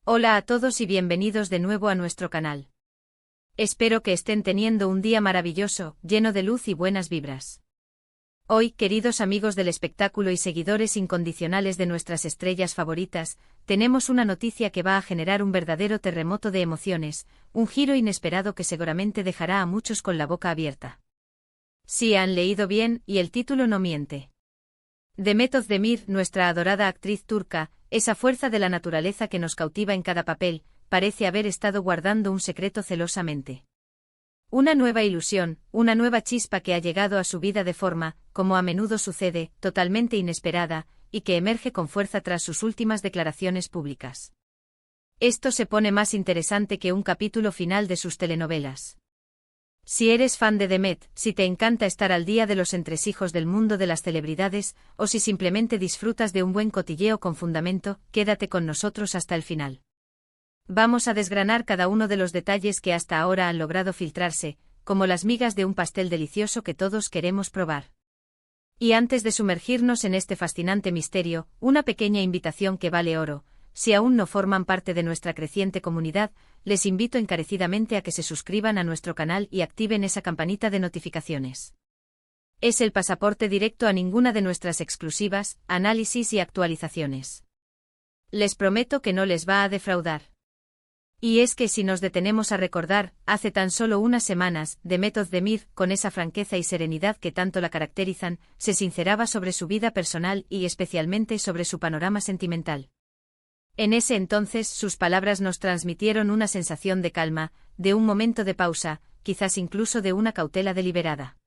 Hola a todos y bienvenidos de nuevo a nuestro canal. Espero que estén teniendo un día maravilloso, lleno de luz y buenas vibras. Hoy, queridos amigos del espectáculo y seguidores incondicionales de nuestras estrellas favoritas, tenemos una noticia que va a generar un verdadero terremoto de emociones, un giro inesperado que seguramente dejará a muchos con la boca abierta. Sí, han leído bien, y el título no miente. Demet Özdemir, nuestra adorada actriz turca, esa fuerza de la naturaleza que nos cautiva en cada papel, parece haber estado guardando un secreto celosamente. Una nueva ilusión, una nueva chispa que ha llegado a su vida de forma, como a menudo sucede, totalmente inesperada, y que emerge con fuerza tras sus últimas declaraciones públicas. Esto se pone más interesante que un capítulo final de sus telenovelas. Si eres fan de Demet, si te encanta estar al día de los entresijos del mundo de las celebridades, o si simplemente disfrutas de un buen cotilleo con fundamento, quédate con nosotros hasta el final. Vamos a desgranar cada uno de los detalles que hasta ahora han logrado filtrarse, como las migas de un pastel delicioso que todos queremos probar. Y antes de sumergirnos en este fascinante misterio, una pequeña invitación que vale oro. Si aún no forman parte de nuestra creciente comunidad, les invito encarecidamente a que se suscriban a nuestro canal y activen esa campanita de notificaciones. Es el pasaporte directo a ninguna de nuestras exclusivas, análisis y actualizaciones. Les prometo que no les va a defraudar. Y es que si nos detenemos a recordar, hace tan solo unas semanas, Demet Özdemir, con esa franqueza y serenidad que tanto la caracterizan, se sinceraba sobre su vida personal y especialmente sobre su panorama sentimental. En ese entonces sus palabras nos transmitieron una sensación de calma, de un momento de pausa, quizás incluso de una cautela deliberada.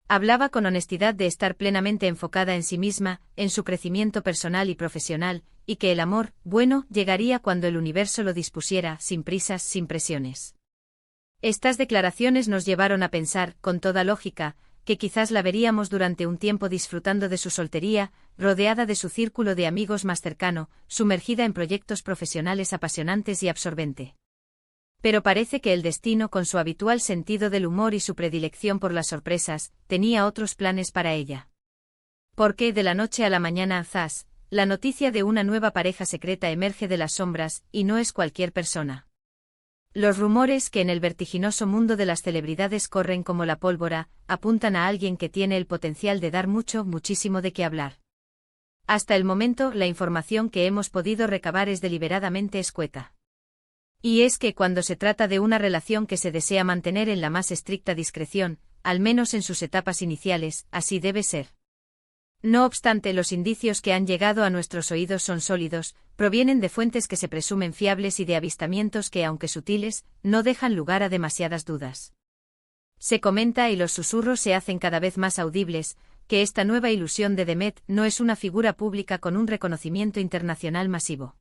Hablaba con honestidad de estar plenamente enfocada en sí misma, en su crecimiento personal y profesional, y que el amor, bueno, llegaría cuando el universo lo dispusiera, sin prisas, sin presiones. Estas declaraciones nos llevaron a pensar, con toda lógica, que quizás la veríamos durante un tiempo disfrutando de su soltería, rodeada de su círculo de amigos más cercano, sumergida en proyectos profesionales apasionantes y absorbente. Pero parece que el destino, con su habitual sentido del humor y su predilección por las sorpresas, tenía otros planes para ella. Porque de la noche a la mañana, zas, la noticia de una nueva pareja secreta emerge de las sombras, y no es cualquier persona. Los rumores que en el vertiginoso mundo de las celebridades corren como la pólvora, apuntan a alguien que tiene el potencial de dar muchísimo de qué hablar. Hasta el momento, la información que hemos podido recabar es deliberadamente escueta. Y es que cuando se trata de una relación que se desea mantener en la más estricta discreción, al menos en sus etapas iniciales, así debe ser. No obstante, los indicios que han llegado a nuestros oídos son sólidos, provienen de fuentes que se presumen fiables y de avistamientos que, aunque sutiles, no dejan lugar a demasiadas dudas. Se comenta, y los susurros se hacen cada vez más audibles, que esta nueva ilusión de Demet no es una figura pública con un reconocimiento internacional masivo.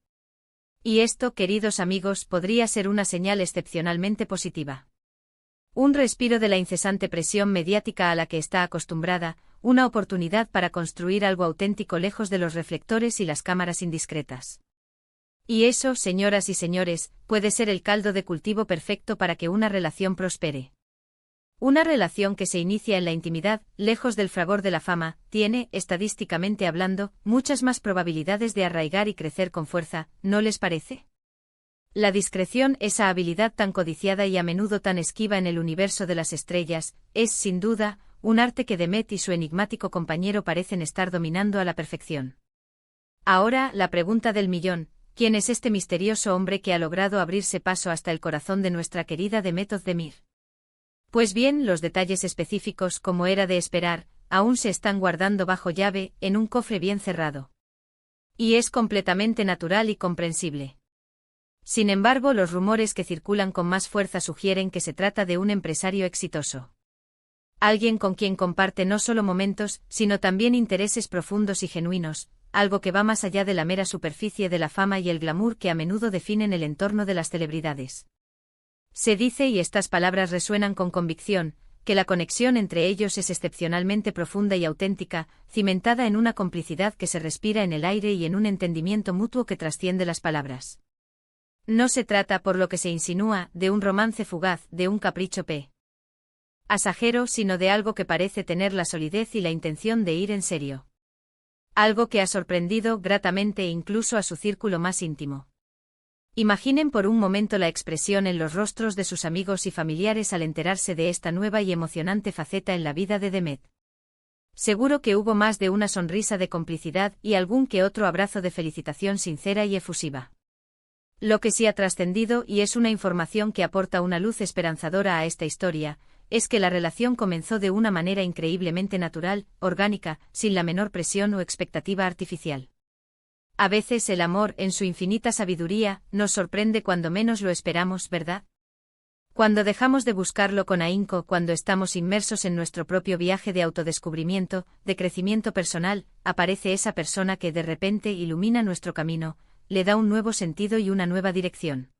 Y esto, queridos amigos, podría ser una señal excepcionalmente positiva. Un respiro de la incesante presión mediática a la que está acostumbrada, una oportunidad para construir algo auténtico lejos de los reflectores y las cámaras indiscretas. Y eso, señoras y señores, puede ser el caldo de cultivo perfecto para que una relación prospere. Una relación que se inicia en la intimidad, lejos del fragor de la fama, tiene, estadísticamente hablando, muchas más probabilidades de arraigar y crecer con fuerza, ¿no les parece? La discreción, esa habilidad tan codiciada y a menudo tan esquiva en el universo de las estrellas, es, sin duda, un arte que Demet y su enigmático compañero parecen estar dominando a la perfección. Ahora, la pregunta del millón: ¿quién es este misterioso hombre que ha logrado abrirse paso hasta el corazón de nuestra querida Demet Özdemir? Pues bien, los detalles específicos, como era de esperar, aún se están guardando bajo llave, en un cofre bien cerrado. Y es completamente natural y comprensible. Sin embargo, los rumores que circulan con más fuerza sugieren que se trata de un empresario exitoso. Alguien con quien comparte no solo momentos, sino también intereses profundos y genuinos, algo que va más allá de la mera superficie de la fama y el glamour que a menudo definen el entorno de las celebridades. Se dice, y estas palabras resuenan con convicción, que la conexión entre ellos es excepcionalmente profunda y auténtica, cimentada en una complicidad que se respira en el aire y en un entendimiento mutuo que trasciende las palabras. No se trata, por lo que se insinúa, de un romance fugaz, de un capricho pasajero, sino de algo que parece tener la solidez y la intención de ir en serio. Algo que ha sorprendido gratamente incluso a su círculo más íntimo. Imaginen por un momento la expresión en los rostros de sus amigos y familiares al enterarse de esta nueva y emocionante faceta en la vida de Demet. Seguro que hubo más de una sonrisa de complicidad y algún que otro abrazo de felicitación sincera y efusiva. Lo que sí ha trascendido, y es una información que aporta una luz esperanzadora a esta historia, es que la relación comenzó de una manera increíblemente natural, orgánica, sin la menor presión o expectativa artificial. A veces el amor, en su infinita sabiduría, nos sorprende cuando menos lo esperamos, ¿verdad? Cuando dejamos de buscarlo con ahínco, cuando estamos inmersos en nuestro propio viaje de autodescubrimiento, de crecimiento personal, aparece esa persona que de repente ilumina nuestro camino, le da un nuevo sentido y una nueva dirección.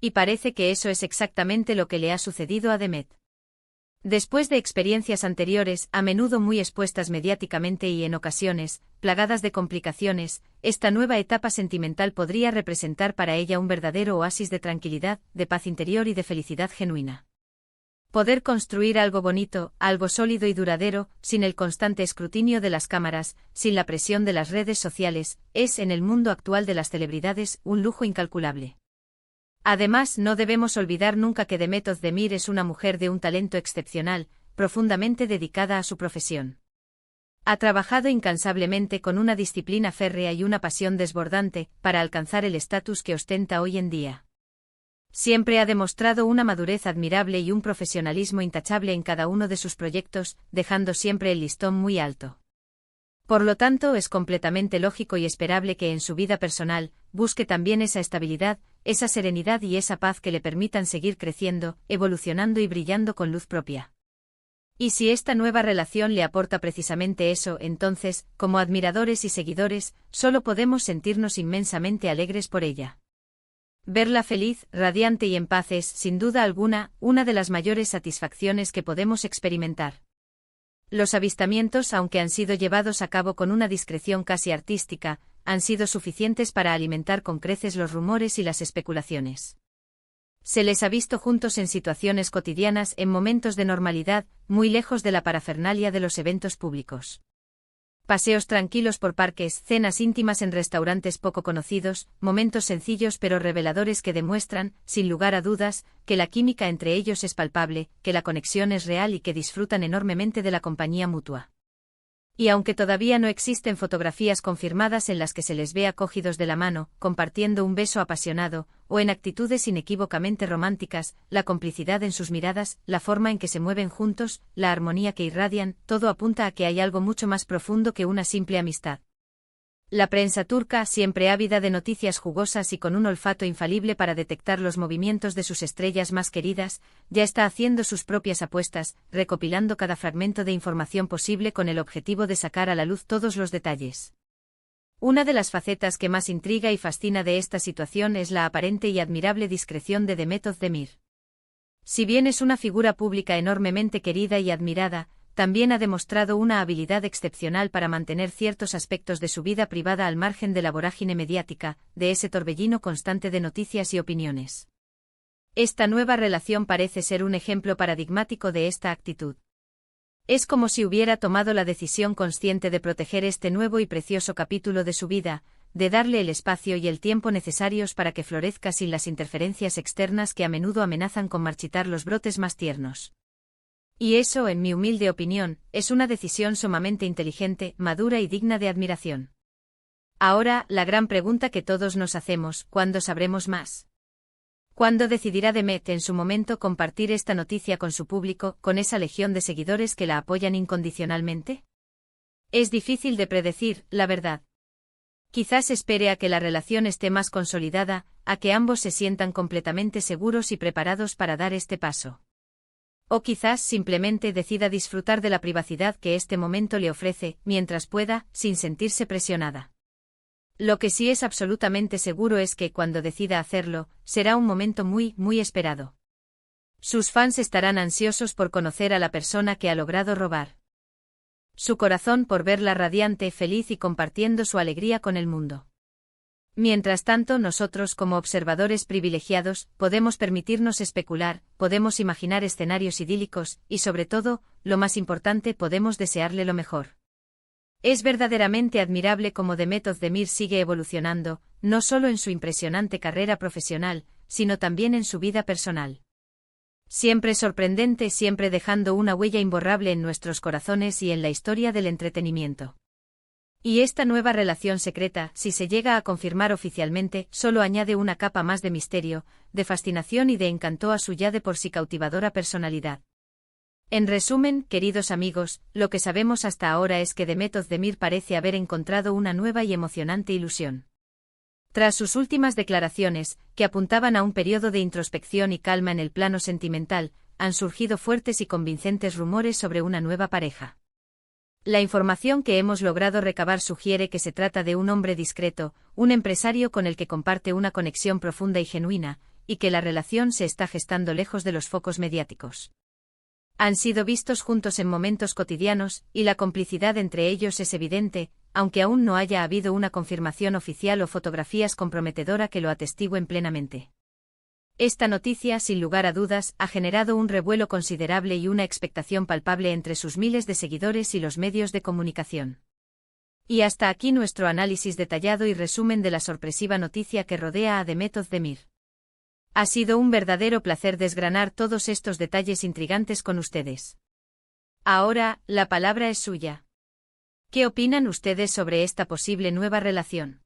Y parece que eso es exactamente lo que le ha sucedido a Demet. Después de experiencias anteriores, a menudo muy expuestas mediáticamente y en ocasiones, plagadas de complicaciones, esta nueva etapa sentimental podría representar para ella un verdadero oasis de tranquilidad, de paz interior y de felicidad genuina. Poder construir algo bonito, algo sólido y duradero, sin el constante escrutinio de las cámaras, sin la presión de las redes sociales, es, en el mundo actual de las celebridades, un lujo incalculable. Además, no debemos olvidar nunca que Demet Özdemir es una mujer de un talento excepcional, profundamente dedicada a su profesión. Ha trabajado incansablemente con una disciplina férrea y una pasión desbordante para alcanzar el estatus que ostenta hoy en día. Siempre ha demostrado una madurez admirable y un profesionalismo intachable en cada uno de sus proyectos, dejando siempre el listón muy alto. Por lo tanto, es completamente lógico y esperable que en su vida personal, busque también esa estabilidad, esa serenidad y esa paz que le permitan seguir creciendo, evolucionando y brillando con luz propia. Y si esta nueva relación le aporta precisamente eso, entonces, como admiradores y seguidores, solo podemos sentirnos inmensamente alegres por ella. Verla feliz, radiante y en paz es, sin duda alguna, una de las mayores satisfacciones que podemos experimentar. Los avistamientos, aunque han sido llevados a cabo con una discreción casi artística, han sido suficientes para alimentar con creces los rumores y las especulaciones. Se les ha visto juntos en situaciones cotidianas, en momentos de normalidad, muy lejos de la parafernalia de los eventos públicos. Paseos tranquilos por parques, cenas íntimas en restaurantes poco conocidos, momentos sencillos pero reveladores que demuestran, sin lugar a dudas, que la química entre ellos es palpable, que la conexión es real y que disfrutan enormemente de la compañía mutua. Y aunque todavía no existen fotografías confirmadas en las que se les vea cogidos de la mano, compartiendo un beso apasionado, o en actitudes inequívocamente románticas, la complicidad en sus miradas, la forma en que se mueven juntos, la armonía que irradian, todo apunta a que hay algo mucho más profundo que una simple amistad. La prensa turca, siempre ávida de noticias jugosas y con un olfato infalible para detectar los movimientos de sus estrellas más queridas, ya está haciendo sus propias apuestas, recopilando cada fragmento de información posible con el objetivo de sacar a la luz todos los detalles. Una de las facetas que más intriga y fascina de esta situación es la aparente y admirable discreción de Demet Özdemir. Si bien es una figura pública enormemente querida y admirada, también ha demostrado una habilidad excepcional para mantener ciertos aspectos de su vida privada al margen de la vorágine mediática, de ese torbellino constante de noticias y opiniones. Esta nueva relación parece ser un ejemplo paradigmático de esta actitud. Es como si hubiera tomado la decisión consciente de proteger este nuevo y precioso capítulo de su vida, de darle el espacio y el tiempo necesarios para que florezca sin las interferencias externas que a menudo amenazan con marchitar los brotes más tiernos. Y eso, en mi humilde opinión, es una decisión sumamente inteligente, madura y digna de admiración. Ahora, la gran pregunta que todos nos hacemos, ¿cuándo sabremos más? ¿Cuándo decidirá Demet en su momento compartir esta noticia con su público, con esa legión de seguidores que la apoyan incondicionalmente? Es difícil de predecir, la verdad. Quizás espere a que la relación esté más consolidada, a que ambos se sientan completamente seguros y preparados para dar este paso. O quizás simplemente decida disfrutar de la privacidad que este momento le ofrece, mientras pueda, sin sentirse presionada. Lo que sí es absolutamente seguro es que, cuando decida hacerlo, será un momento muy, muy esperado. Sus fans estarán ansiosos por conocer a la persona que ha logrado robar su corazón, por verla radiante, feliz y compartiendo su alegría con el mundo. Mientras tanto, nosotros como observadores privilegiados, podemos permitirnos especular, podemos imaginar escenarios idílicos, y sobre todo, lo más importante, podemos desearle lo mejor. Es verdaderamente admirable cómo Demet Özdemir sigue evolucionando, no solo en su impresionante carrera profesional, sino también en su vida personal. Siempre sorprendente, siempre dejando una huella imborrable en nuestros corazones y en la historia del entretenimiento. Y esta nueva relación secreta, si se llega a confirmar oficialmente, solo añade una capa más de misterio, de fascinación y de encanto a su ya de por sí cautivadora personalidad. En resumen, queridos amigos, lo que sabemos hasta ahora es que Demet Özdemir parece haber encontrado una nueva y emocionante ilusión. Tras sus últimas declaraciones, que apuntaban a un periodo de introspección y calma en el plano sentimental, han surgido fuertes y convincentes rumores sobre una nueva pareja. La información que hemos logrado recabar sugiere que se trata de un hombre discreto, un empresario con el que comparte una conexión profunda y genuina, y que la relación se está gestando lejos de los focos mediáticos. Han sido vistos juntos en momentos cotidianos, y la complicidad entre ellos es evidente, aunque aún no haya habido una confirmación oficial o fotografías comprometedora que lo atestiguen plenamente. Esta noticia, sin lugar a dudas, ha generado un revuelo considerable y una expectación palpable entre sus miles de seguidores y los medios de comunicación. Y hasta aquí nuestro análisis detallado y resumen de la sorpresiva noticia que rodea a Demet Özdemir. Ha sido un verdadero placer desgranar todos estos detalles intrigantes con ustedes. Ahora, la palabra es suya. ¿Qué opinan ustedes sobre esta posible nueva relación?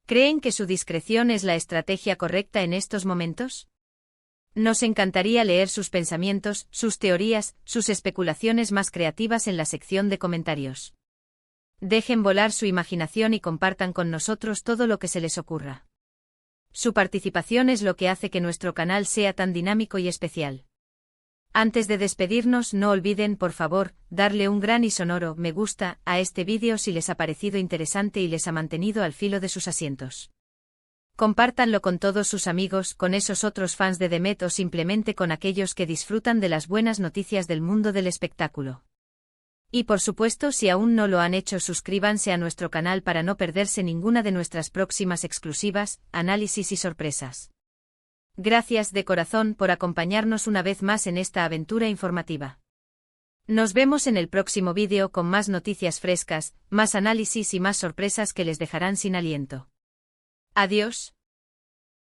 ¿Creen que su discreción es la estrategia correcta en estos momentos? Nos encantaría leer sus pensamientos, sus teorías, sus especulaciones más creativas en la sección de comentarios. Dejen volar su imaginación y compartan con nosotros todo lo que se les ocurra. Su participación es lo que hace que nuestro canal sea tan dinámico y especial. Antes de despedirnos, no olviden, por favor, darle un gran y sonoro me gusta a este vídeo si les ha parecido interesante y les ha mantenido al filo de sus asientos. Compártanlo con todos sus amigos, con esos otros fans de Demet o simplemente con aquellos que disfrutan de las buenas noticias del mundo del espectáculo. Y por supuesto, si aún no lo han hecho, suscríbanse a nuestro canal para no perderse ninguna de nuestras próximas exclusivas, análisis y sorpresas. Gracias de corazón por acompañarnos una vez más en esta aventura informativa. Nos vemos en el próximo vídeo con más noticias frescas, más análisis y más sorpresas que les dejarán sin aliento. Adiós.